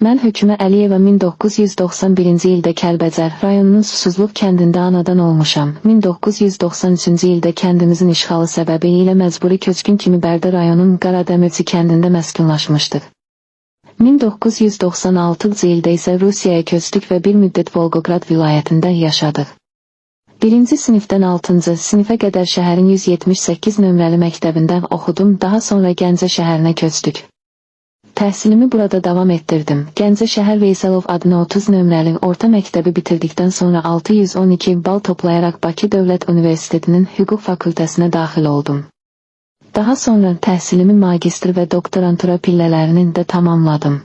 Mən Hökümə Əliyeva 1991-ci ildə Kəlbəcər rayonunun Susuzluq kəndində anadan olmuşam. 1993-cü ildə kəndimizin işğalı səbəbilə məcburi köçkün kimi Bərdə rayonunun Qaradəmirçi kəndində məskunlaşmışdıq. 1996-cı ildə isə Rusiyaya köçdük və bir müddət Volqograd vilayətində yaşadıq. 1-ci sinifdən 6-cı sinifə qədər şəhərin 178 nömrəli məktəbində oxudum, daha sonra Gəncə şəhərinə köçdük. Təhsilimi burada davam etdirdim. Gəncə şəhər Veyselov adına 30 nömrəli orta məktəbi bitirdikdən sonra 612 bal toplayaraq Bakı Dövlət Universitetinin Hüquq fakültəsinə daxil oldum. Daha sonra təhsilimi magistr və doktorantura pillələrinin də tamamladım.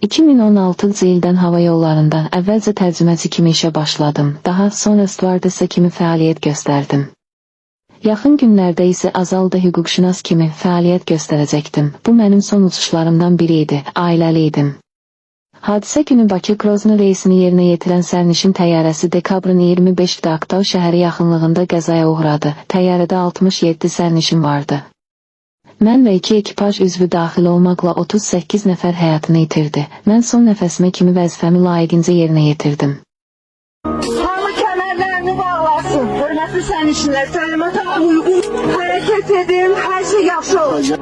2016-cı ildən hava yollarında əvvəlcə tərcüməçi kimi işə başladım. Daha sonra stüardessa kimi fəaliyyət göstərdim. Yaxın günlərdə isə Azalda hüquqşünas kimi fəaliyyət göstərəcəkdim. Bu mənim son uçuşlarımdan biri idi, ailəli idim. Hadisə günü Bakı Grozny reysini yerinə yetirən sərnişin təyyarəsi dekabrın 25-də Aktau şəhəri yaxınlığında qəzaya uğradı. Təyyarədə 67 sərnişin vardı. Mən və 2 ekipaj üzvü daxil olmaqla 38 nəfər həyatını itirdi. Mən son nəfəsimə kimi vəzifəmi layiqincə yerinə yetirdim. Hörmətli sərnişinlər, təlimata uyğun hərəkət edin, hər şey yaxşı olacaq.